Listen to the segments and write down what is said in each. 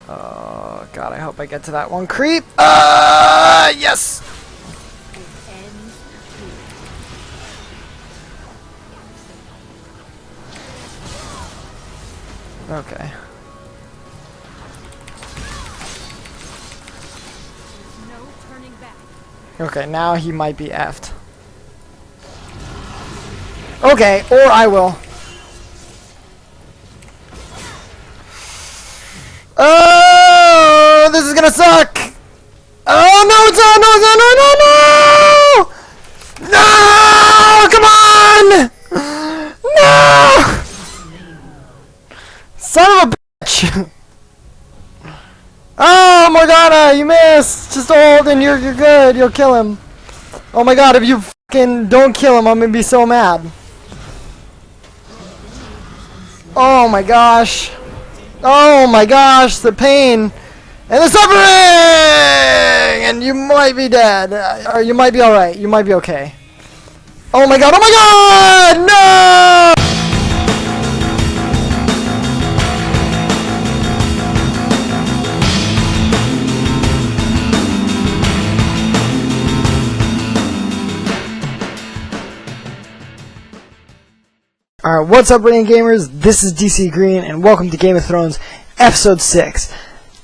Oh god, I hope I get to that one creep. Yes! Okay. Okay, now he might be effed. Okay, or I will. Oh, this is gonna suck! Oh no, it's no, no, no, no, no, no! No! Come on! No! Son of a bitch! Oh, Morgana, you missed! Just hold and you're good, you'll kill him. Oh my god, if you fucking don't kill him, I'm gonna be so mad. Oh my gosh. Oh my gosh, the pain and the suffering! And you might be dead. Or you might be alright. You might be okay. Oh my god, oh my god! No! Alright, what's up, Radiant Gamers? This is DC Green, and welcome to Game of Thrones Episode 6.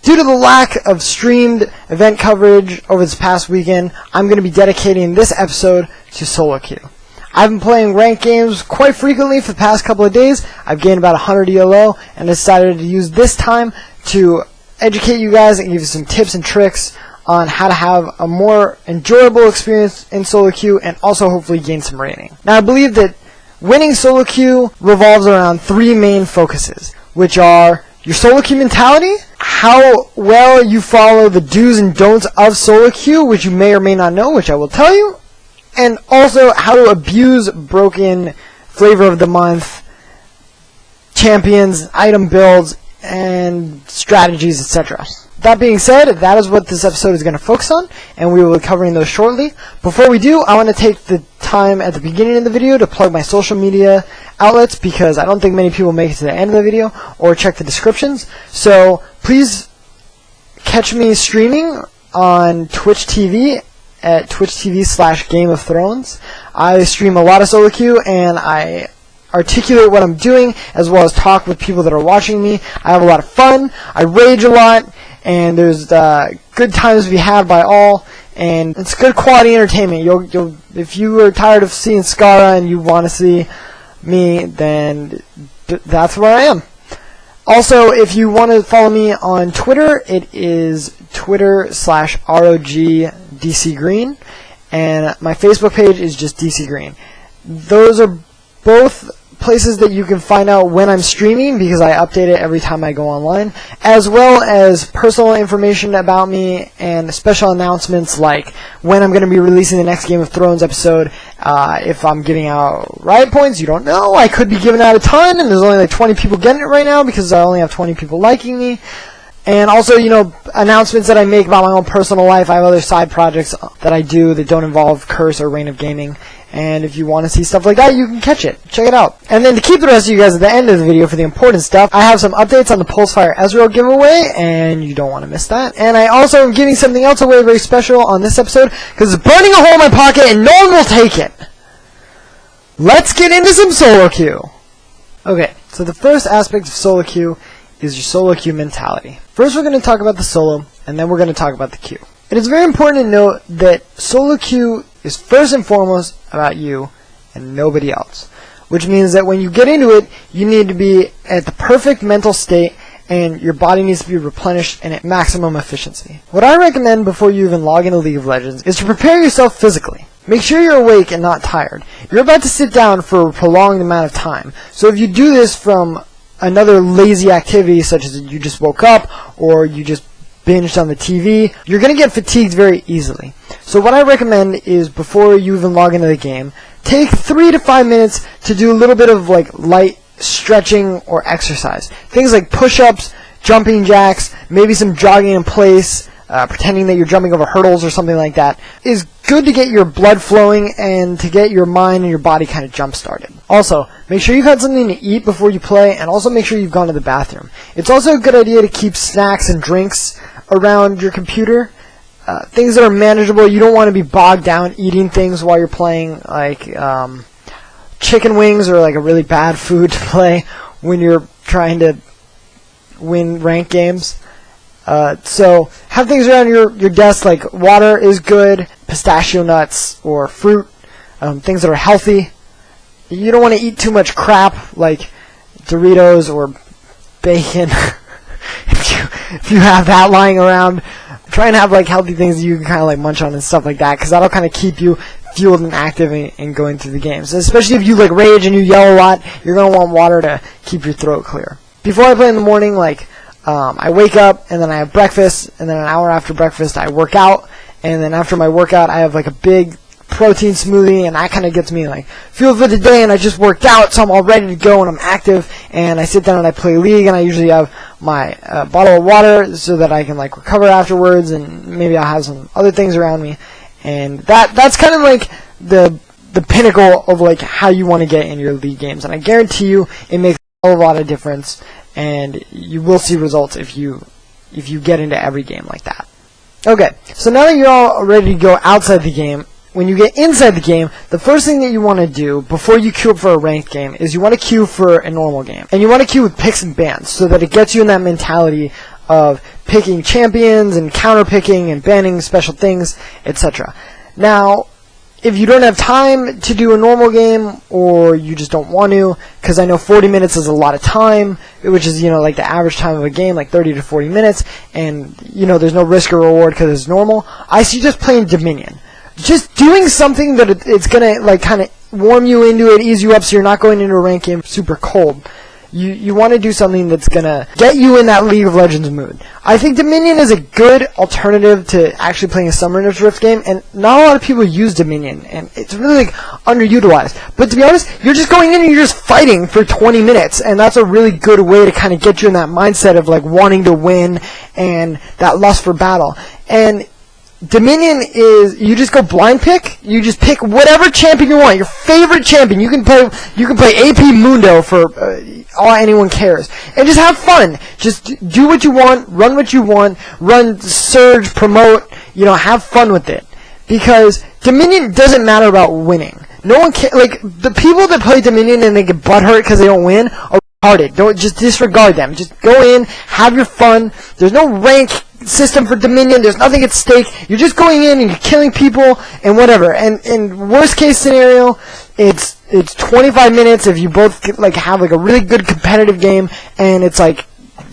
Due to the lack of streamed event coverage over this past weekend, I'm going to be dedicating this episode to Soloqueue. I've been playing ranked games quite frequently for the past couple of days. I've gained about 100 ELO, and decided to use this time to educate you guys and give you some tips and tricks on how to have a more enjoyable experience in Soloqueue, and also hopefully gain some rating. Now, I believe that winning Soloqueue revolves around three main focuses, which are your Soloqueue mentality, how well you follow the do's and don'ts of Soloqueue, which you may or may not know, which I will tell you, and also how to abuse broken flavor of the month, champions, item builds, and strategies, etc. That being said, that is what this episode is going to focus on, and we will be covering those shortly. Before we do, I want to take the time at the beginning of the video to plug my social media outlets, because I don't think many people make it to the end of the video or check the descriptions. So please catch me streaming on Twitch TV at twitch.tv/Game of Thrones. I stream a lot of Soloqueue, and I articulate what I'm doing, as well as talk with people that are watching me. I have a lot of fun, I rage a lot, and there's good times to be had by all, and it's good quality entertainment. You'll if you are tired of seeing Skara and you want to see me, then that's where I am. Also, if you want to follow me on Twitter, it is Twitter/ROGDCGreen, and my Facebook page is just DC Green. Those are both places that you can find out when I'm streaming, because I update it every time I go online, as well as personal information about me and special announcements like when I'm going to be releasing the next Game of Thrones episode. If I'm giving out riot points, you don't know. I could be giving out a ton, and there's only like 20 people getting it right now because I only have 20 people liking me. And also, announcements that I make about my own personal life. I have other side projects that I do that don't involve Curse or Reign of Gaming. And if you want to see stuff like that, you can catch it. Check it out. And then to keep the rest of you guys at the end of the video for the important stuff, I have some updates on the Pulsefire Ezreal giveaway, and you don't want to miss that. And I also am giving something else away very special on this episode, because it's burning a hole in my pocket and no one will take it. Let's get into some Soloqueue. Okay, so the first aspect of Soloqueue is your Soloqueue mentality. First, we're going to talk about the solo, and then we're going to talk about the queue. It is very important to note that Soloqueue is first and foremost about you and nobody else, which means that when you get into it, you need to be at the perfect mental state, and your body needs to be replenished and at maximum efficiency. What I recommend before you even log into League of Legends is to prepare yourself physically. Make sure you're awake and not tired. You're about to sit down for a prolonged amount of time, so if you do this from another lazy activity, such as you just woke up or you just binged on the TV, you're going to get fatigued very easily. So what I recommend is, before you even log into the game, take 3 to 5 minutes to do a little bit of light stretching or exercise. Things like push-ups, jumping jacks, maybe some jogging in place, pretending that you're jumping over hurdles or something like that, is good to get your blood flowing and to get your mind and your body kind of jump started. Also, make sure you've had something to eat before you play, and also make sure you've gone to the bathroom. It's also a good idea to keep snacks and drinks around your computer. Things that are manageable. You don't want to be bogged down eating things while you're playing, like chicken wings or like a really bad food to play when you're trying to win ranked games. So have things around your desk, like water is good, pistachio nuts or fruit, things that are healthy. You don't want to eat too much crap like Doritos or bacon. if you have that lying around, try and have like healthy things you can kind of like munch on and stuff like that, because that'll kind of keep you fueled and active and going through the games. Especially if you like rage and you yell a lot, you're going to want water to keep your throat clear. Before I play in the morning, like I wake up and then I have breakfast, and then an hour after breakfast I work out, and then after my workout I have like a big protein smoothie, and that kind of gets me like fueled for the day, and I just worked out, so I'm all ready to go and I'm active, and I sit down and I play League, and I usually have my bottle of water so that I can like recover afterwards, and maybe I'll have some other things around me, and that's kind of like the pinnacle of like how you want to get in your League games, and I guarantee you it makes a lot of difference, and you will see results if you get into every game like that. Okay, so now that you're all ready to go outside the game, when you get inside the game, the first thing that you want to do before you queue up for a ranked game is you want to queue for a normal game. And you want to queue with picks and bans so that it gets you in that mentality of picking champions and counter-picking and banning special things, etc. Now, if you don't have time to do a normal game, or you just don't want to, because I know 40 minutes is a lot of time, which is, like the average time of a game, like 30 to 40 minutes, and, there's no risk or reward because it's normal, I suggest playing Dominion. Just doing something that it's gonna like kind of warm you into it, ease you up, so you're not going into a ranked game super cold. You want to do something that's gonna get you in that League of Legends mood. I think Dominion is a good alternative to actually playing a Summoner's Rift game, and not a lot of people use Dominion, and it's really like underutilized. But to be honest, you're just going in and you're just fighting for 20 minutes, and that's a really good way to kind of get you in that mindset of like wanting to win and that lust for battle. And Dominion is, you just go blind pick. You just pick whatever champion you want, your favorite champion. You can play AP Mundo for all anyone cares, and just have fun. Just do what you want, run surge, promote. Have fun with it, because Dominion doesn't matter about winning. No one can, like the people that play Dominion and they get butthurt because they don't win are retarded. Don't just disregard them. Just go in, have your fun. There's no rank system for Dominion. There's nothing at stake. You're just going in and you're killing people and whatever. And in worst case scenario, it's 25 minutes if you both have like a really good competitive game, and it's like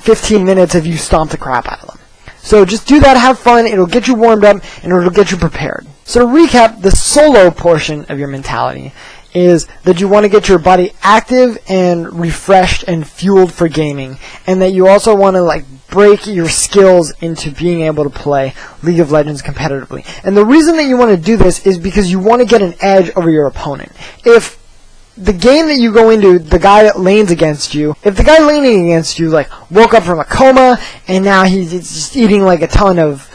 15 minutes if you stomp the crap out of them. So just do that, have fun. It'll get you warmed up and it'll get you prepared. So to recap, the solo portion of your mentality is that you want to get your body active and refreshed and fueled for gaming, and that you also want to break your skills into being able to play League of Legends competitively. And the reason that you want to do this is because you want to get an edge over your opponent. If the game that you go into, the guy that lanes against you, if the guy laning against you woke up from a coma and now he's just eating a ton of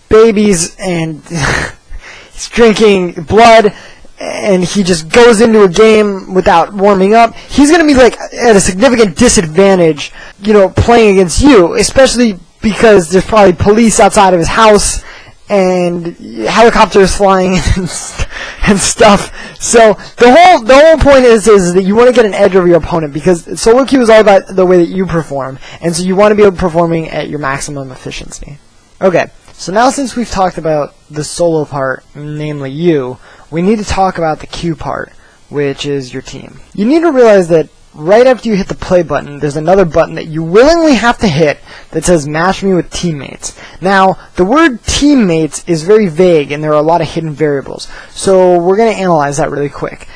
babies and he's drinking blood, and he just goes into a game without warming up, he's going to be at a significant disadvantage, playing against you, especially because there's probably police outside of his house and helicopters flying and stuff. So the whole point is that you want to get an edge over your opponent, because solo queue is all about the way that you perform, and so you want to be performing at your maximum efficiency. Okay, so now since we've talked about the solo part, namely you, we need to talk about the queue part, which is your team. You need to realize that right after you hit the play button, there's another button that you willingly have to hit that says match me with teammates. Now, the word teammates is very vague, and there are a lot of hidden variables, so we're going to analyze that really quick.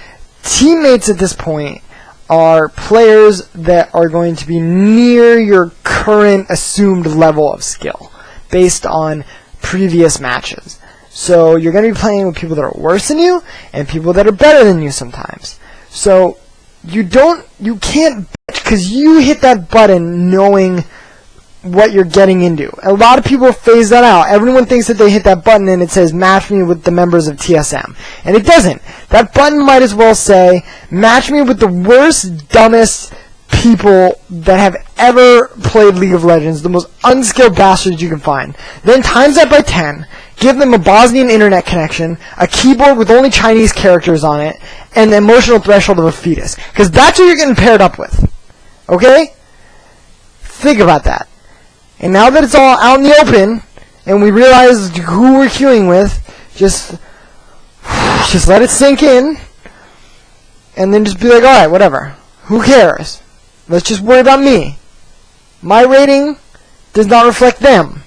Teammates at this point are players that are going to be near your current assumed level of skill based on previous matches. So you're going to be playing with people that are worse than you and people that are better than you sometimes. So you can't bitch because you hit that button knowing what you're getting into. A lot of people phase that out. Everyone thinks that they hit that button and it says match me with the members of TSM. And it doesn't. That button might as well say match me with the worst, dumbest people that have ever played League of Legends, the most unskilled bastards you can find. Then times that by 10, give them a Bosnian internet connection, a keyboard with only Chinese characters on it, and the emotional threshold of a fetus. Because that's what you're getting paired up with. Okay? Think about that. And now that it's all out in the open, and we realize who we're queuing with, just let it sink in, and then just be like, alright, whatever. Who cares? Let's just worry about me. My rating does not reflect them.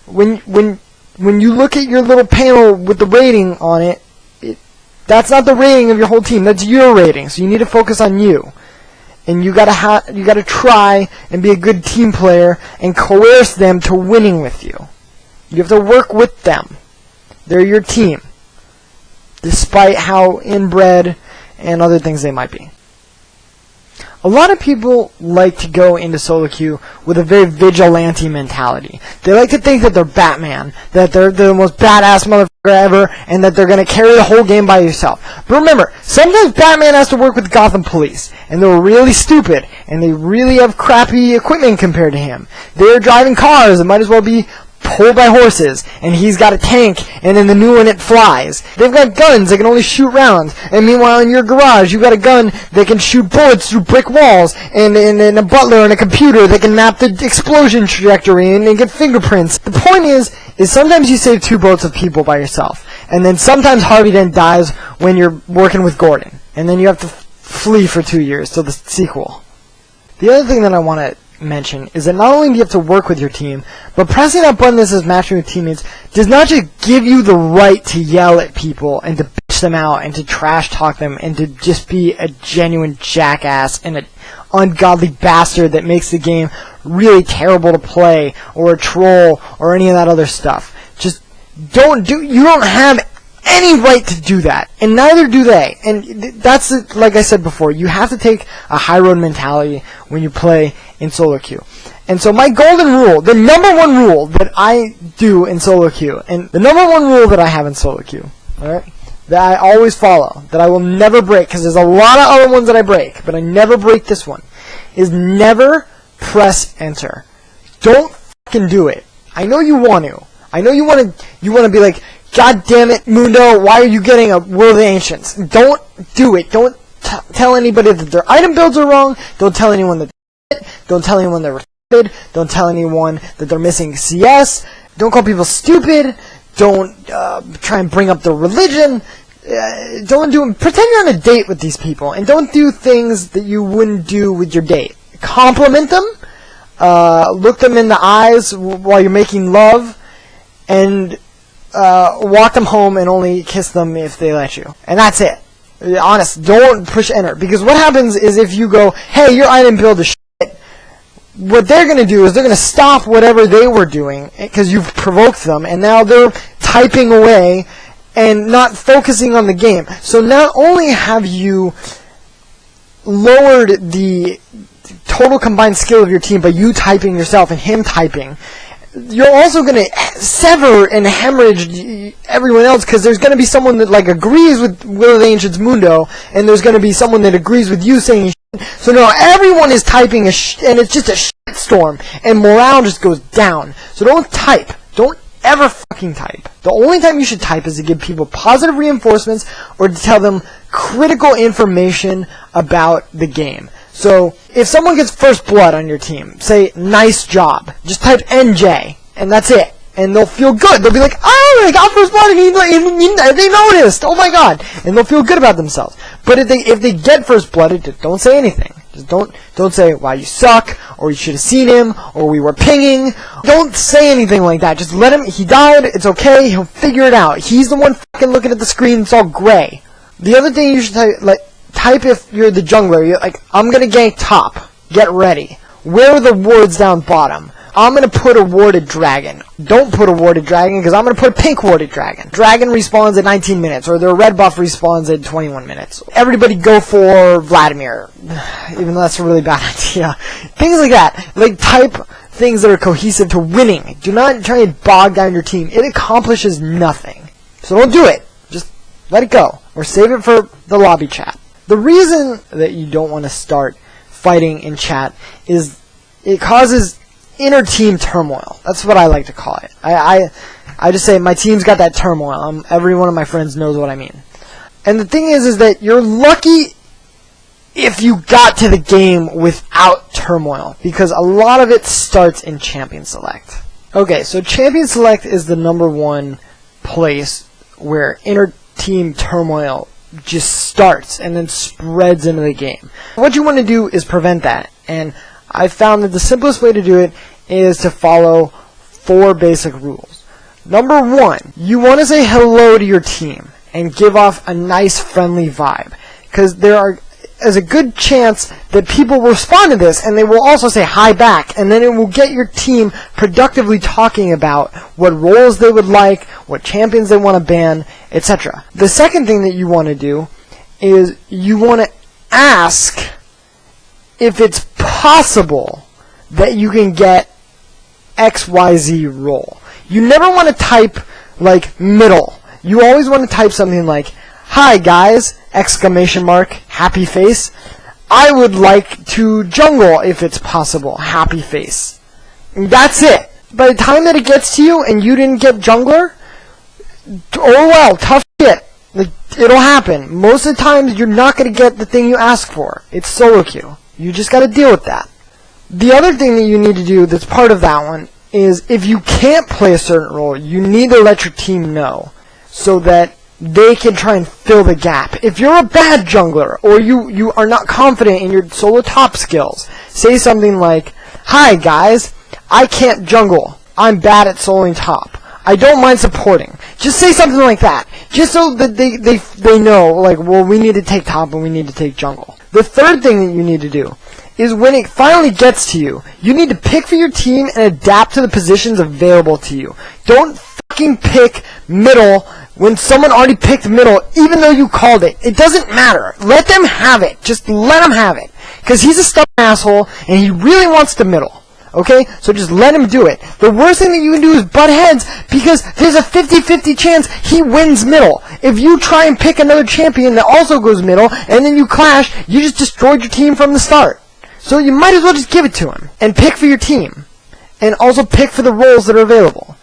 When you look at your little panel with the rating on it, that's not the rating of your whole team. That's your rating. So you need to focus on you. And you gotta try and be a good team player and coerce them to winning with you. You have to work with them. They're your team, despite how inbred and other things they might be. A lot of people like to go into solo queue with a very vigilante mentality. They like to think that they're Batman, that they're the most badass motherfucker ever, and that they're going to carry the whole game by yourself. But remember, sometimes Batman has to work with Gotham Police, and they're really stupid, and they really have crappy equipment compared to him. They're driving cars that might as well be pulled by horses, and he's got a tank, and in the new one it flies. They've got guns that can only shoot rounds, and meanwhile in your garage you've got a gun that can shoot bullets through brick walls, and a butler and a computer that can map the explosion trajectory and get fingerprints. The point is sometimes you save 2 boats of people by yourself, and then sometimes Harvey Dent dies when you're working with Gordon, and then you have to flee for 2 years till the sequel. The other thing that I want to mention is that not only do you have to work with your team, but pressing that button that says matching with teammates does not just give you the right to yell at people and to bitch them out and to trash talk them and to just be a genuine jackass and an ungodly bastard that makes the game really terrible to play, or a troll, or any of that other stuff. Just you don't have any right to do that, and neither do they. And that's, like I said before, you have to take a high road mentality when you play in solo queue. And so my golden rule, the number one rule that I do in solo queue, and the number one rule that I have in solo queue, alright, that I always follow, that I will never break, because there's a lot of other ones that I break, but I never break this one, is never press enter. Don't fucking do it. I know you want to. I know you want to be like, God damn it, Mundo, why are you getting a World of the Ancients? Don't do it. Don't tell anybody that their item builds are wrong. Don't tell anyone that don't tell anyone they're retarded. Don't tell anyone that they're missing CS. Don't call people stupid. Don't try and bring up their religion. Pretend you're on a date with these people, and don't do things that you wouldn't do with your date. Compliment them. Look them in the eyes while you're making love, and walk them home and only kiss them if they let you. And that's it. Honest, don't push enter. Because what happens is if you go, hey, your item build is shit, what they're going to do is they're going to stop whatever they were doing because you've provoked them, and now they're typing away and not focusing on the game. So not only have you lowered the total combined skill of your team by you typing yourself and him typing, you're also going to sever and hemorrhage everyone else, because there's going to be someone that agrees with Will of the Ancients Mundo, and there's going to be someone that agrees with you saying shit. So now everyone is typing and it's just a shitstorm, and morale just goes down. So don't type. Don't ever fucking type. The only time you should type is to give people positive reinforcements or to tell them critical information about the game. So, if someone gets first blood on your team, say, nice job, just type NJ, and that's it. And they'll feel good. They'll be like, oh, they got first blood, and they noticed, oh my god. And they'll feel good about themselves. But if they get first blood, don't say anything. Just don't say, wow, you suck, or you should have seen him, or we were pinging. Don't say anything like that. Just let him, he died, it's okay, he'll figure it out. He's the one fucking looking at the screen, it's all gray. The other thing you should type if you're the jungler, you're like, I'm gonna gank top. Get ready. Where are the wards down bottom? I'm gonna put a warded dragon. Don't put a warded dragon, because I'm gonna put a pink warded dragon. Dragon respawns at 19 minutes, or their red buff respawns at 21 minutes. Everybody go for Vladimir. Even though that's a really bad idea. Things like that. Type things that are cohesive to winning. Do not try and bog down your team. It accomplishes nothing. So don't do it. Just let it go. Or save it for the lobby chat. The reason that you don't want to start fighting in chat is it causes inter-team turmoil. That's what I like to call it. I just say my team's got that turmoil. Every one of my friends knows what I mean. And the thing is that you're lucky if you got to the game without turmoil, because a lot of it starts in Champion Select. Okay, so Champion Select is the #1 place where inter-team turmoil just starts and then spreads into the game. What you want to do is prevent that, and I found that the simplest way to do it is to follow 4 basic rules. #1, you want to say hello to your team and give off a nice friendly vibe, because there's a good chance that people will respond to this and they will also say hi back, and then it will get your team productively talking about what roles they would like, what champions they want to ban, etc. The second thing that you want to do is you want to ask if it's possible that you can get XYZ role. You never want to type like middle. You always want to type something like, "Hi guys, exclamation mark, happy face. I would like to jungle if it's possible, happy face." And that's it. By the time that it gets to you and you didn't get jungler, oh well, tough shit. Like, it'll happen. Most of the times you're not going to get the thing you ask for. It's solo queue. You just got to deal with that. The other thing that you need to do that's part of that one is if you can't play a certain role, you need to let your team know so that they can try and fill the gap. If you're a bad jungler or you are not confident in your solo top skills, say something like, "Hi guys, I can't jungle. I'm bad at soloing top. I don't mind supporting." Just say something like that, just so that they know, like, well, we need to take top and we need to take jungle. The third thing that you need to do is when it finally gets to you, you need to pick for your team and adapt to the positions available to you. Don't fucking pick middle when someone already picked middle, even though you called it. It doesn't matter. Let them have it. Just let him have it. Because he's a stubborn asshole, and he really wants the middle. Okay? So just let him do it. The worst thing that you can do is butt heads, because there's a 50-50 chance he wins middle. If you try and pick another champion that also goes middle, and then you clash, you just destroyed your team from the start. So you might as well just give it to him, and pick for your team. And also pick for the roles that are available.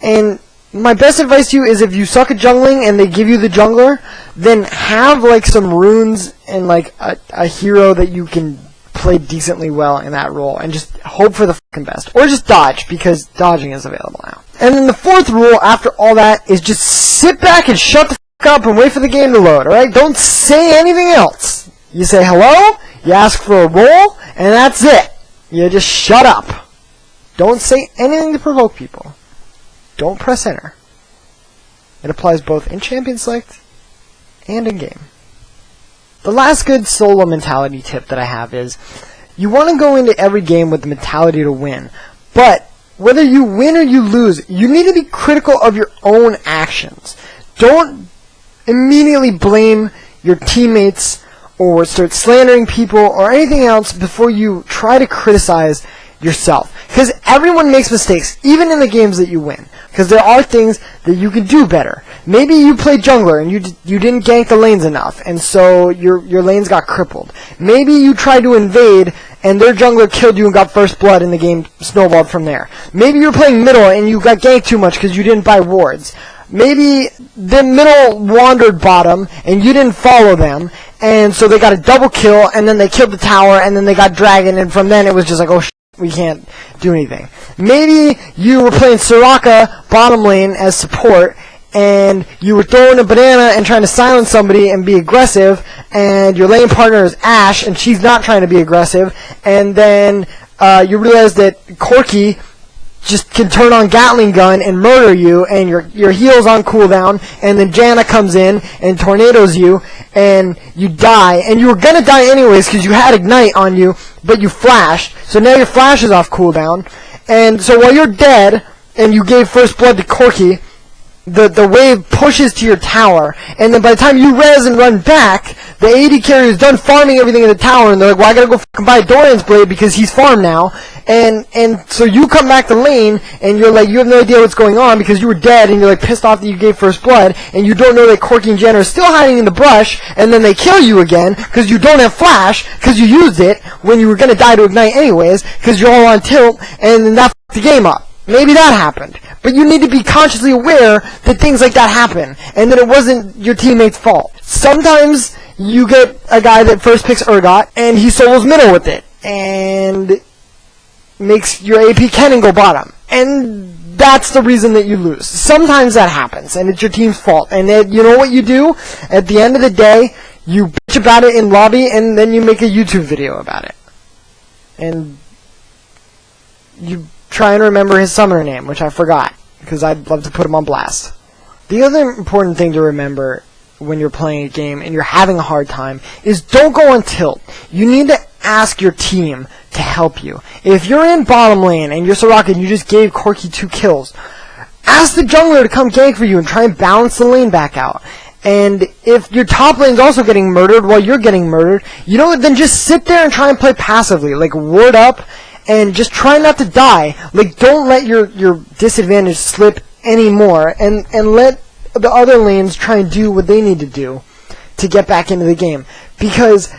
And my best advice to you is if you suck at jungling and they give you the jungler, then have like some runes and like a hero that you can play decently well in that role, and just hope for the fucking best. Or just dodge, because dodging is available now. And then the fourth rule after all that is just sit back and shut the fuck up and wait for the game to load, alright? Don't say anything else. You say hello, you ask for a role, and that's it. You just shut up. Don't say anything to provoke people. Don't press enter. It applies both in Champion Select and in game. The last good solo mentality tip that I have is you want to go into every game with the mentality to win, but whether you win or you lose, you need to be critical of your own actions. Don't immediately blame your teammates or start slandering people or anything else before you try to criticize yourself. Because everyone makes mistakes, even in the games that you win. Because there are things that you can do better. Maybe you played jungler and you didn't gank the lanes enough, and so your lanes got crippled. Maybe you tried to invade and their jungler killed you and got first blood, and the game snowballed from there. Maybe you were playing middle and you got ganked too much because you didn't buy wards. Maybe the middle wandered bottom and you didn't follow them, and so they got a double kill, and then they killed the tower, and then they got dragon, and from then it was just like, oh shit, we can't do anything. Maybe you were playing Soraka bottom lane as support, and you were throwing a banana and trying to silence somebody and be aggressive, and your lane partner is Ashe and she's not trying to be aggressive, and then you realize that Corki just can turn on Gatling gun and murder you, and your heal's on cooldown, and then Janna comes in and tornadoes you, and you die, and you were gonna die anyways because you had Ignite on you, but you flashed, so now your flash is off cooldown, and so while you're dead, and you gave first blood to Corki, the wave pushes to your tower, and then by the time you res and run back, the AD carrier is done farming everything in the tower, and they're like, well, I gotta go fucking buy Dorian's Blade because he's farmed now, and so you come back to lane, and you're like, you have no idea what's going on because you were dead, and you're like pissed off that you gave first blood, and you don't know that Corky and Jen are still hiding in the brush, and then they kill you again because you don't have flash because you used it when you were gonna die to ignite anyways because you're all on tilt, and then that fucked the game up. Maybe that happened. But you need to be consciously aware that things like that happen, and that it wasn't your teammate's fault. Sometimes you get a guy that first picks Urgot, and he solos middle with it, and makes your AP cannon go bottom. And that's the reason that you lose. Sometimes that happens, and it's your team's fault. And then, you know what you do? At the end of the day, you bitch about it in lobby, and then you make a YouTube video about it. And you try and remember his summoner name, which I forgot, because I'd love to put him on blast. The other important thing to remember when you're playing a game and you're having a hard time is don't go on tilt. You need to ask your team to help you. If you're in bottom lane and you're Soraka and you just gave Corky 2 kills, ask the jungler to come gank for you and try and balance the lane back out. And if your top lane's also getting murdered while you're getting murdered, you know what, then just sit there and try and play passively. Like, ward up and just try not to die. Like, don't let your disadvantage slip anymore, and let the other lanes try and do what they need to do to get back into the game. Because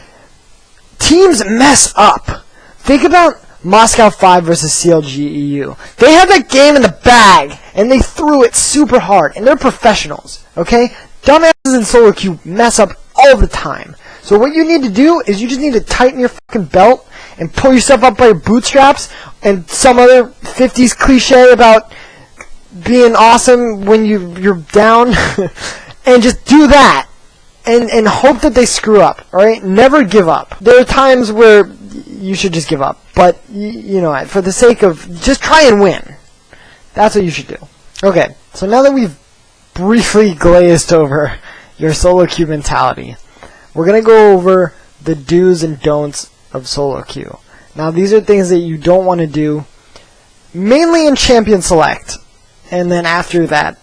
teams mess up. Think about Moscow 5 versus CLG EU. They had that game in the bag, and they threw it super hard, and they're professionals, okay? Dumbasses in solo queue mess up all the time. So what you need to do is you just need to tighten your fucking belt and pull yourself up by your bootstraps, and some other 50s cliche about being awesome when you're down, and just do that, and hope that they screw up, alright? Never give up. There are times where you should just give up, but, you know, for the sake of, just try and win. That's what you should do. Okay, so now that we've briefly glazed over your solo queue mentality, we're going to go over the do's and don'ts of solo queue. Now, these are things that you don't want to do, mainly in champion select, and then after that,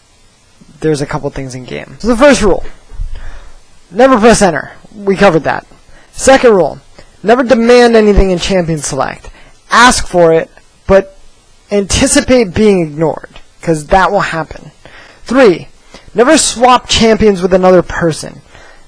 there's a couple things in game. So the first rule, never press enter. We covered that. Second rule, never demand anything in champion select. Ask for it, but anticipate being ignored, because that will happen. 3, never swap champions with another person.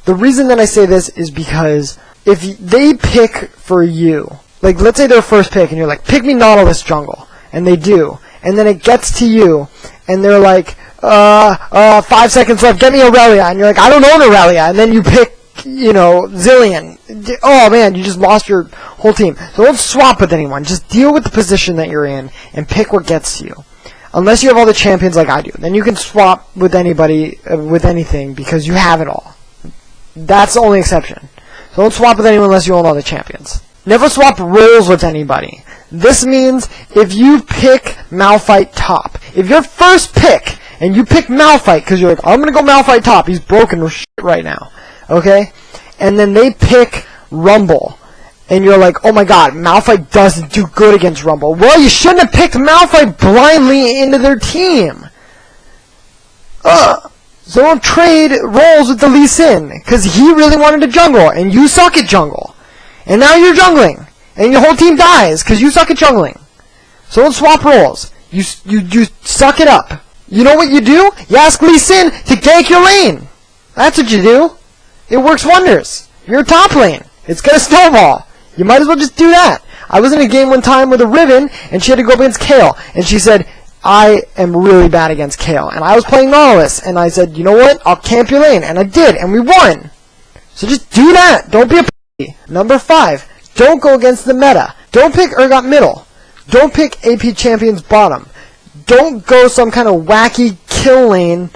The reason that I say this is because if they pick for you, like, let's say they're first pick, and you're like, pick me Nautilus jungle, and they do, and then it gets to you, and they're like, 5 seconds left, get me Aurelia, and you're like, I don't own Aurelia, and then you pick, you know, Zillion. Oh man, you just lost your whole team. So don't swap with anyone, just deal with the position that you're in, and pick what gets to you. Unless you have all the champions like I do, then you can swap with anybody, with anything, because you have it all. That's the only exception. So don't swap with anyone unless you own all the champions. Never swap roles with anybody. This means if you pick Malphite top, if you're first pick and you pick Malphite because you're like, I'm going to go Malphite top, he's broken shit right now, okay? And then they pick Rumble, and you're like, oh my god, Malphite doesn't do good against Rumble. Well, you shouldn't have picked Malphite blindly into their team. So don't trade roles with the Lee Sin, because he really wanted to jungle, and you suck at jungle. And now you're jungling, and your whole team dies, because you suck at jungling. So don't swap roles. You suck it up. You know what you do? You ask Lee Sin to gank your lane. That's what you do. It works wonders. You're top lane. It's gonna snowball. You might as well just do that. I was in a game one time with a Riven, and she had to go up against Kayle, and she said, I am really bad against Kayle, and I was playing Nautilus, and I said, you know what, I'll camp your lane, and I did, and we won. So just do that. Don't be a p***. Number 5, don't go against the meta. Don't pick Urgot middle. Don't pick AP champions bottom. Don't go some kind of wacky kill lane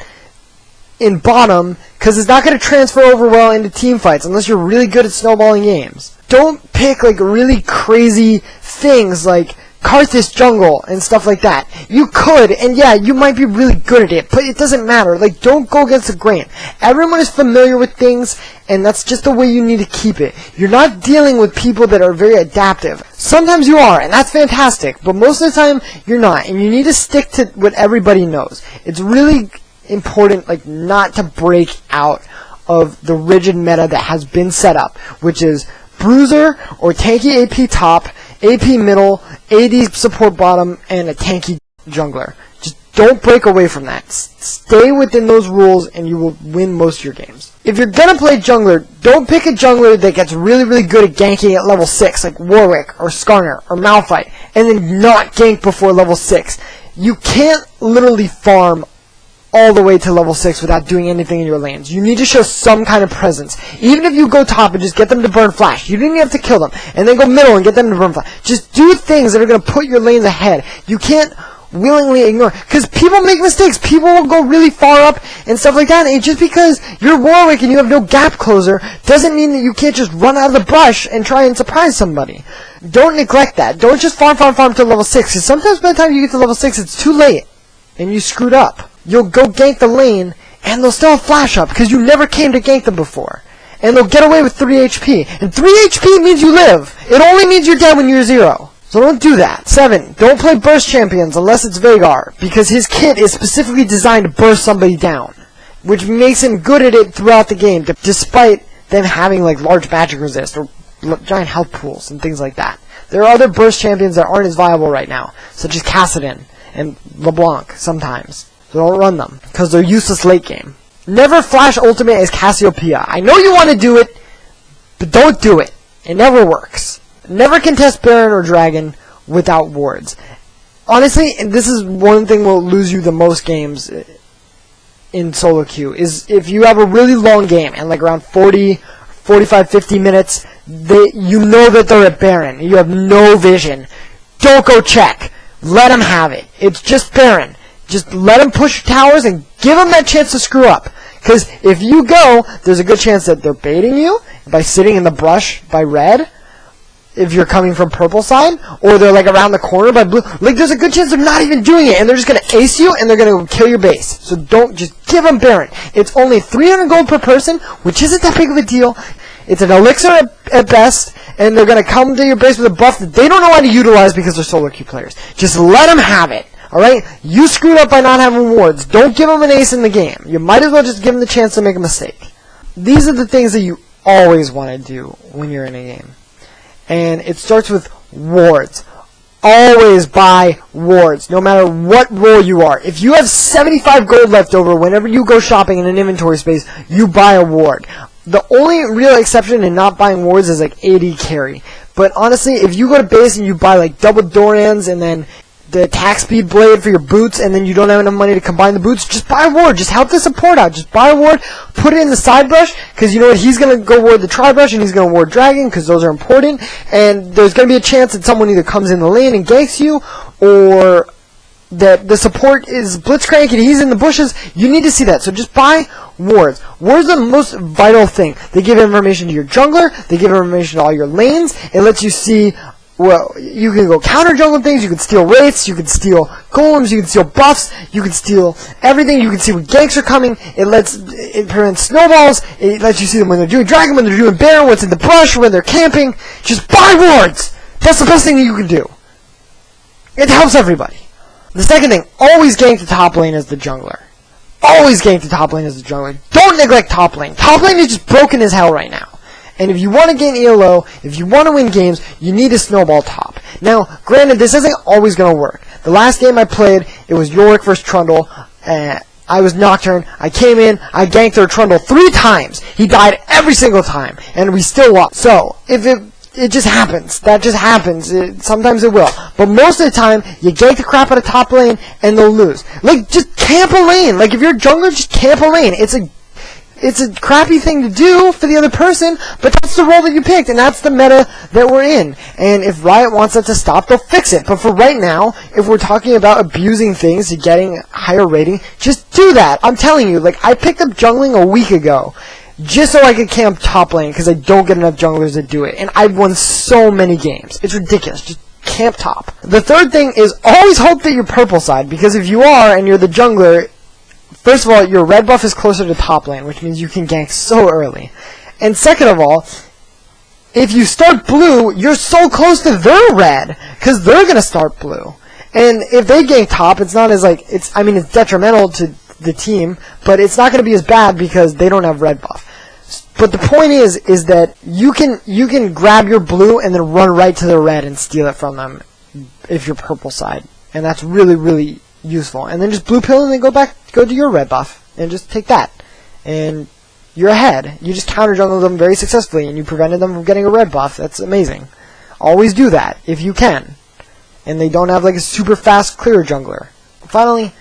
in bottom, because it's not going to transfer over well into team fights unless you're really good at snowballing games. Don't pick like really crazy things like Karthus jungle and stuff like that. You could, and yeah, you might be really good at it, but it doesn't matter. Like, don't go against the grain. Everyone is familiar with things, and that's just the way you need to keep it. You're not dealing with people that are very adaptive. Sometimes you are, and that's fantastic, but most of the time, you're not, and you need to stick to what everybody knows. It's really important, like, not to break out of the rigid meta that has been set up, which is bruiser or tanky AP top, AP middle, AD support bottom, and a tanky jungler. Just don't break away from that. Stay within those rules and you will win most of your games. If you're gonna play jungler, don't pick a jungler that gets really, really good at ganking at level 6, like Warwick or Skarner or Malphite, and then not gank before level 6. You can't literally farm all the way to level 6 without doing anything in your lanes. You need to show some kind of presence. Even if you go top and just get them to burn flash, you don't even have to kill them, and then go middle and get them to burn flash. Just do things that are going to put your lanes ahead. You can't willingly ignore, because people make mistakes. People will go really far up and stuff like that, and just because you're Warwick and you have no gap closer doesn't mean that you can't just run out of the brush and try and surprise somebody. Don't neglect that. Don't just farm to level 6, because sometimes by the time you get to level 6 it's too late and you screwed up. You'll go gank the lane and they'll still have flash up because you never came to gank them before, and they'll get away with 3 HP, and 3 HP means you live. It only means you're dead when you're 0. So don't do that. 7. Don't play burst champions unless it's Veigar, because his kit is specifically designed to burst somebody down, which makes him good at it throughout the game, despite them having like large magic resist or giant health pools and things like that. There are other burst champions that aren't as viable right now, such as Kassadin and LeBlanc sometimes. So don't run them, because they're useless late game. Never flash ultimate as Cassiopeia. I know you want to do it, but don't do it. It never works. Never contest Baron or Dragon without wards. Honestly, and this is one thing will lose you the most games in solo queue, is if you have a really long game, and like around 40, 45, 50 minutes, you know that they're at Baron. You have no vision. Don't go check. Let them have it. It's just Baron. Just let them push towers and give them that chance to screw up. Because if you go, there's a good chance that they're baiting you by sitting in the brush by red, if you're coming from purple side, or they're like around the corner by blue. Like, there's a good chance they're not even doing it, and they're just going to ace you, and they're going to kill your base. So don't, just give them Baron. It's only 300 gold per person, which isn't that big of a deal. It's an elixir at best, and they're going to come to your base with a buff that they don't know how to utilize because they're solo queue players. Just let them have it. Alright? You screwed up by not having wards. Don't give them an ace in the game. You might as well just give them the chance to make a mistake. These are the things that you always want to do when you're in a game. And it starts with wards. Always buy wards, no matter what role you are. If you have 75 gold left over whenever you go shopping in an inventory space, you buy a ward. The only real exception in not buying wards is like AD carry. But honestly, if you go to base and you buy like double Dorans and then the attack speed blade for your boots, and then you don't have enough money to combine the boots, just buy a ward. Just help the support out. Just buy a ward, put it in the side brush, because you know what, he's going to go ward the tri brush, and he's going to ward dragon, because those are important, and there's going to be a chance that someone either comes in the lane and ganks you, or that the support is blitzcrank and he's in the bushes. You need to see that. So just buy wards. Wards are the most vital thing. They give information to your jungler, they give information to all your lanes, it lets you see. Well, you can go counter jungle things, you can steal wraiths, you can steal golems, you can steal buffs, you can steal everything, you can see when ganks are coming, it prevents snowballs, it lets you see them when they're doing dragon, when they're doing baron, what's in the brush, when they're camping. Just buy wards! That's the best thing that you can do. It helps everybody. The second thing, always gank the top lane as the jungler. Always gank the top lane as the jungler. Don't neglect top lane. Top lane is just broken as hell right now. And if you want to gain ELO, if you want to win games, you need to snowball top. Now, granted, this isn't always going to work. The last game I played, it was Yorick versus Trundle. I was Nocturne. I came in, I ganked their Trundle 3 times. He died every single time, and we still lost. So, if it just happens. That just happens. Sometimes it will. But most of the time, you gank the crap out of top lane, and they'll lose. Like, just camp a lane. Like, if you're a jungler, just camp a lane. It's a crappy thing to do for the other person, but that's the role that you picked, and that's the meta that we're in. And if Riot wants that to stop, they'll fix it. But for right now, if we're talking about abusing things to getting higher rating, just do that. I'm telling you, like, I picked up jungling a week ago just so I could camp top lane, because I don't get enough junglers that do it. And I've won so many games. It's ridiculous. Just camp top. The third thing is always hope that you're purple side, because if you are and you're the jungler, first of all, your red buff is closer to top lane, which means you can gank so early. And second of all, if you start blue, you're so close to their red, because they're going to start blue. And if they gank top, it's not as like, it's detrimental to the team, but it's not going to be as bad because they don't have red buff. But the point is that you can grab your blue and then run right to the red and steal it from them if you're purple side, and that's really, really useful. And then just blue pill and then go to your red buff and just take that, and you're ahead. You just counter jungled them very successfully, and you prevented them from getting a red buff. That's amazing. Always do that if you can. And they don't have like a super fast clear jungler. Finally,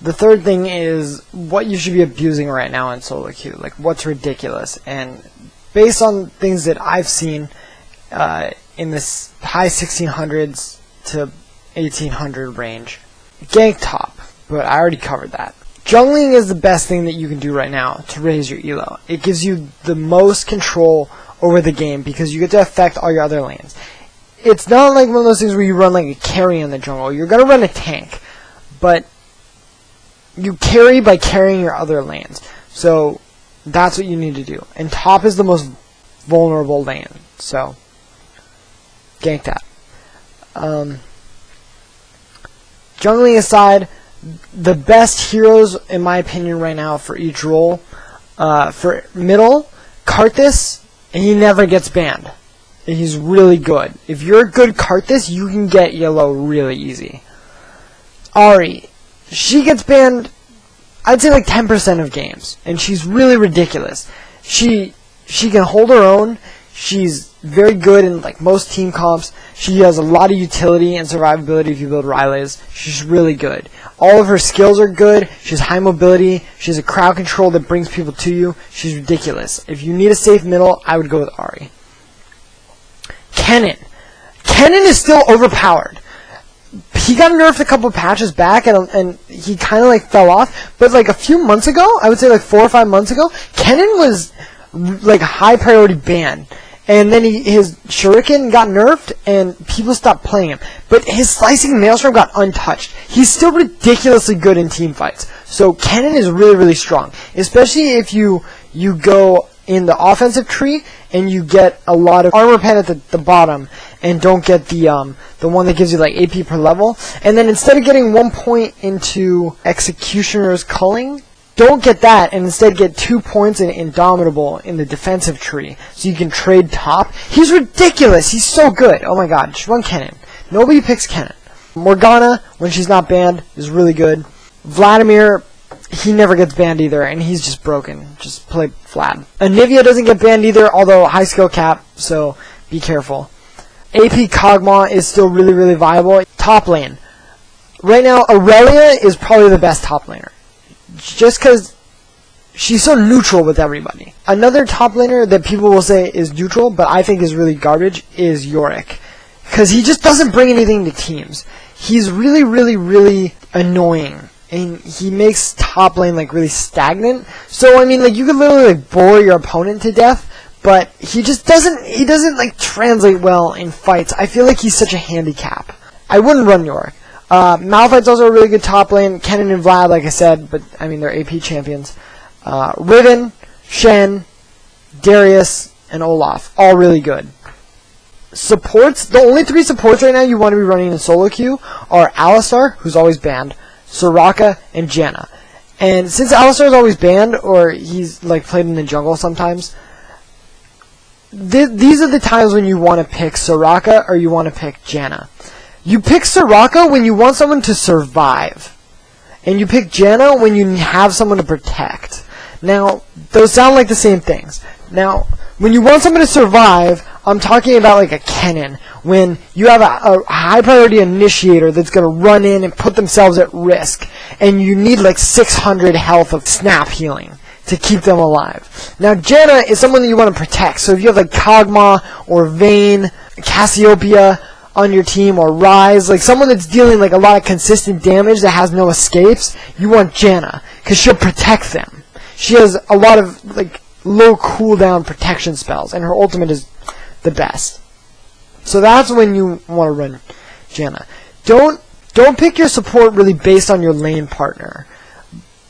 the third thing is what you should be abusing right now in solo queue. Like what's ridiculous. And based on things that I've seen in this high 1600s to 1800 range, gank top. But I already covered that. Jungling is the best thing that you can do right now to raise your elo. It gives you the most control over the game because you get to affect all your other lanes. It's not like one of those things where you run like a carry in the jungle. You're going to run a tank, but you carry by carrying your other lanes. So that's what you need to do. And top is the most vulnerable lane. So gank that. Jungling aside, the best heroes, in my opinion, right now for each role, for middle, Karthus, and he never gets banned. He's really good. If you're a good Karthus, you can get yellow really easy. Ahri, she gets banned, I'd say like 10% of games, and she's really ridiculous. She can hold her own. She's very good in like most team comps. She has a lot of utility and survivability if you build Ryleys. She's really good. All of her skills are good. She has high mobility. She has a crowd control that brings people to you. She's ridiculous. If you need a safe middle, I would go with Ahri. Kennen. Kennen is still overpowered. He got nerfed a couple patches back, and he kind of like fell off. But like a few months ago, I would say like 4 or 5 months ago, Kennen was like a high priority ban. And then his Shuriken got nerfed, and people stopped playing him. But his Slicing Maelstrom got untouched. He's still ridiculously good in team fights. So Kennen is really, really strong. Especially if you go in the offensive tree, and you get a lot of armor pen at the bottom, and don't get the one that gives you like AP per level. And then instead of getting 1 point into Executioner's Culling, don't get that, and instead get 2 points in Indomitable in the defensive tree, so you can trade top. He's ridiculous. He's so good. Oh my god, just run Kennen. Nobody picks Kennen. Morgana, when she's not banned, is really good. Vladimir, he never gets banned either, and he's just broken. Just play Vlad. Anivia doesn't get banned either, although high skill cap, so be careful. AP Kog'Maw is still really, really viable. Top lane. Right now, Aurelia is probably the best top laner. Just because she's so neutral with everybody. Another top laner that people will say is neutral, but I think is really garbage, is Yorick. Because he just doesn't bring anything to teams. He's really, really, really annoying. And he makes top lane like really stagnant. So, I mean, like, you could literally like bore your opponent to death, but he just doesn't like translate well in fights. I feel like he's such a handicap. I wouldn't run Yorick. Malphite's also a really good top lane. Kennen and Vlad, like I said, but I mean they're AP champions. Riven, Shen, Darius, and Olaf, all really good. Supports, the only 3 supports right now you want to be running in solo queue are Alistar, who's always banned, Soraka, and Janna. And since Alistar is always banned, or he's like played in the jungle sometimes, these are the times when you want to pick Soraka or you want to pick Janna. You pick Soraka when you want someone to survive. And you pick Janna when you have someone to protect. Now, those sound like the same things. Now, when you want someone to survive, I'm talking about like a Kennen. When you have a high priority initiator that's going to run in and put themselves at risk. And you need like 600 health of snap healing to keep them alive. Now, Janna is someone that you want to protect. So if you have like Kog'Maw or Vayne, Cassiopeia on your team, or Ryze, like someone that's dealing like a lot of consistent damage that has no escapes, you want Janna, because she'll protect them. She has a lot of like low cooldown protection spells, and her ultimate is the best. So that's when you want to run Janna. Don't pick your support really based on your lane partner.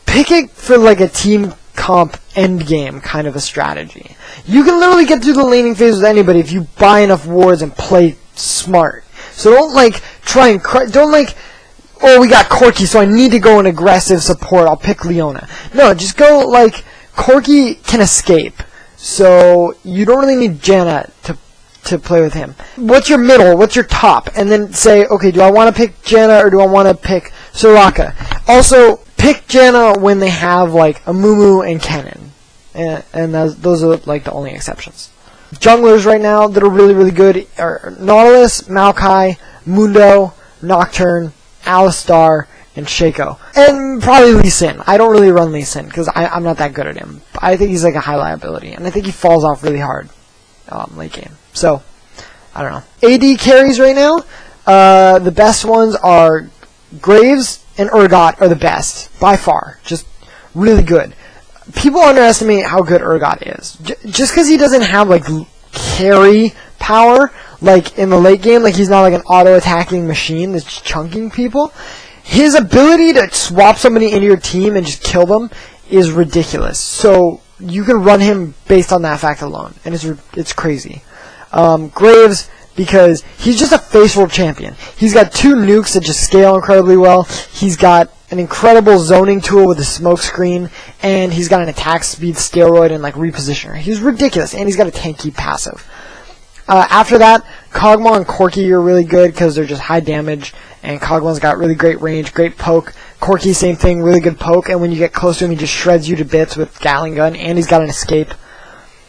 Pick it for like a team comp endgame kind of a strategy. You can literally get through the laning phase with anybody if you buy enough wards and play smart. So don't like try and don't like oh, we got Corki, so I need to go in aggressive support. I'll pick Leona. No, just go, like, Corki can escape. So you don't really need Janna to play with him. What's your middle? What's your top? And then say, okay, do I want to pick Janna or do I want to pick Soraka? Also, pick Janna when they have, like, a Mumu and Kennen. And those are, like, the only exceptions. Junglers right now that are really, really good are Nautilus, Maokai, Mundo, Nocturne, Alistar, and Shaco. And probably Lee Sin. I don't really run Lee Sin because I'm not that good at him. I think he's like a high liability. And I think he falls off really hard late game. So, I don't know. AD carries right now. The best ones are Graves and Urgot are the best. By far. Just really good. People underestimate how good Urgot is. Just because he doesn't have, like, carry power, like, in the late game, like, he's not, like, an auto-attacking machine that's chunking people. His ability to swap somebody into your team and just kill them is ridiculous. So, you can run him based on that fact alone. And it's crazy. Graves, because he's just a face world champion. He's got 2 nukes that just scale incredibly well. He's got an incredible zoning tool with a smoke screen, and he's got an attack speed steroid and like repositioner. He's ridiculous, and he's got a tanky passive. After that, Kog'Maw and Corki are really good because they're just high damage, and Kog'Maw's got really great range, great poke. Corki, same thing, really good poke, and when you get close to him, he just shreds you to bits with Gatling Gun, and he's got an escape.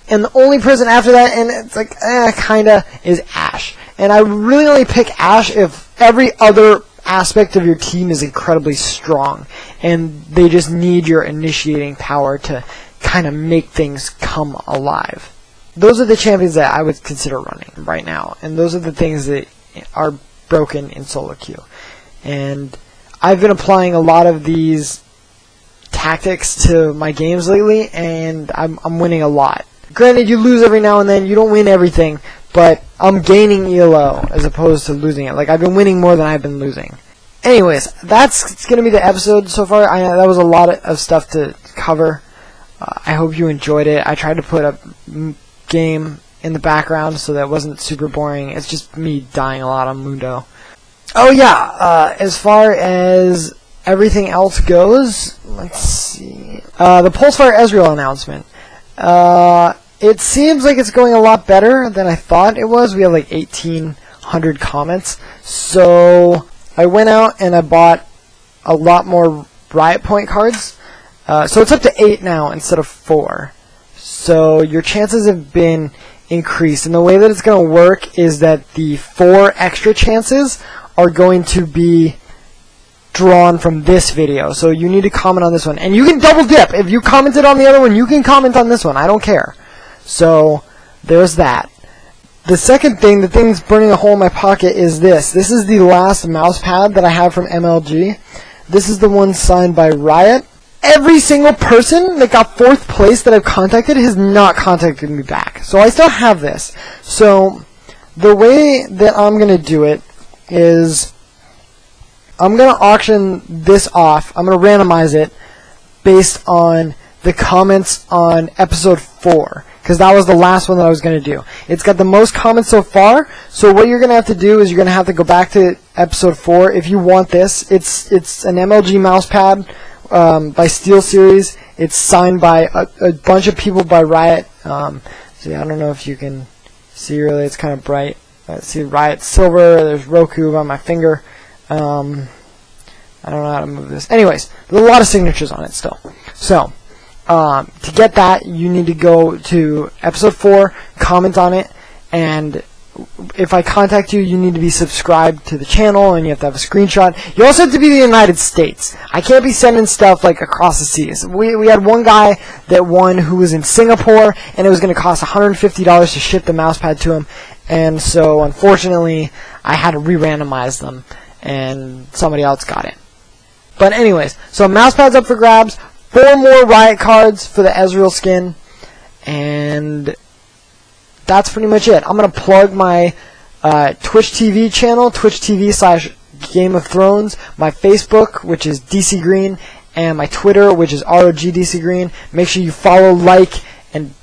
And the only person after that, and it's like, kinda, is Ashe. And I really only pick Ashe if every other aspect of your team is incredibly strong, and they just need your initiating power to kind of make things come alive. Those are the champions that I would consider running right now, and those are the things that are broken in solo queue. And I've been applying a lot of these tactics to my games lately, and I'm winning a lot. Granted, you lose every now and then, you don't win everything, but I'm gaining ELO as opposed to losing it. Like, I've been winning more than I've been losing. Anyways, that's going to be the episode so far. That was a lot of stuff to cover. I hope you enjoyed it. I tried to put a game in the background so that it wasn't super boring. It's just me dying a lot on Mundo. Oh yeah, as far as everything else goes, let's see. The Pulsefire Ezreal announcement. It seems like it's going a lot better than I thought it was. We have like 1,800 comments. So I went out and I bought a lot more Riot Point cards. So it's up to 8 now instead of 4. So your chances have been increased. And the way that it's going to work is that the 4 extra chances are going to be drawn from this video. So you need to comment on this one. And you can double dip. If you commented on the other one, you can comment on this one. I don't care. So there's that. The second thing, the thing that's burning a hole in my pocket is this. This is the last mouse pad that I have from MLG. This is the one signed by Riot. Every single person that got 4th place that I've contacted has not contacted me back. So I still have this. So the way that I'm going to do it is I'm going to auction this off. I'm going to randomize it based on the comments on episode 4. Because that was the last one that I was going to do. It's got the most comments so far. So what you're going to have to do is you're going to have to go back to episode 4 if you want this. It's an MLG mouse pad by Steel Series. It's signed by a bunch of people by Riot. See, I don't know if you can see really. It's kind of bright. See Riot Silver. There's Roku on my finger. I don't know how to move this. Anyways, there's a lot of signatures on it still. So to get that, you need to go to episode 4, comment on it, and if I contact you, you need to be subscribed to the channel, and you have to have a screenshot. You also have to be in the United States. I can't be sending stuff like across the seas. We had one guy that won who was in Singapore, and it was going to cost $150 to ship the mousepad to him, and so unfortunately, I had to re-randomize them, and somebody else got it. But anyways, so mousepad's up for grabs. 4 more Riot cards for the Ezreal skin, and that's pretty much it. I'm going to plug my Twitch TV channel, Twitch TV/Game of Thrones, my Facebook, which is DC Green, and my Twitter, which is ROGDC Green. Make sure you follow, like, and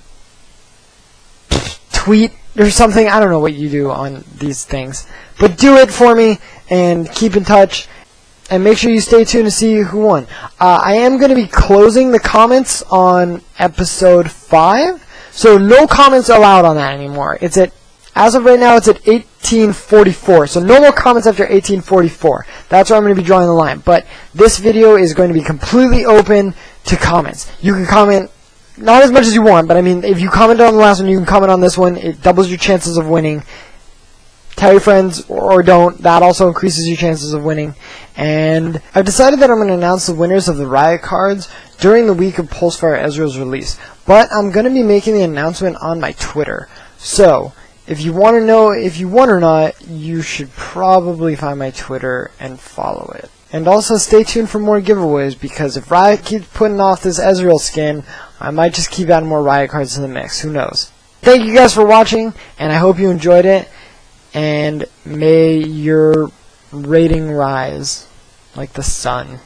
tweet or something. I don't know what you do on these things, but do it for me and keep in touch. and make sure you stay tuned to see who won. I am going to be closing the comments on episode 5, so no comments allowed on that anymore. As of right now, it's at 1844, so no more comments after 1844. That's where I'm going to be drawing the line. But this video is going to be completely open to comments. You can comment not as much as you want, but I mean, if you commented on the last one, you can comment on this one. It doubles your chances of winning. Tell your friends or don't. That also increases your chances of winning. And I've decided that I'm going to announce the winners of the Riot cards during the week of Pulsefire Ezreal's release. But I'm going to be making the announcement on my Twitter. So, if you want to know if you won or not, you should probably find my Twitter and follow it. And also stay tuned for more giveaways, because if Riot keeps putting off this Ezreal skin, I might just keep adding more Riot cards to the mix. Who knows? Thank you guys for watching, and I hope you enjoyed it. And may your rating rise like the sun.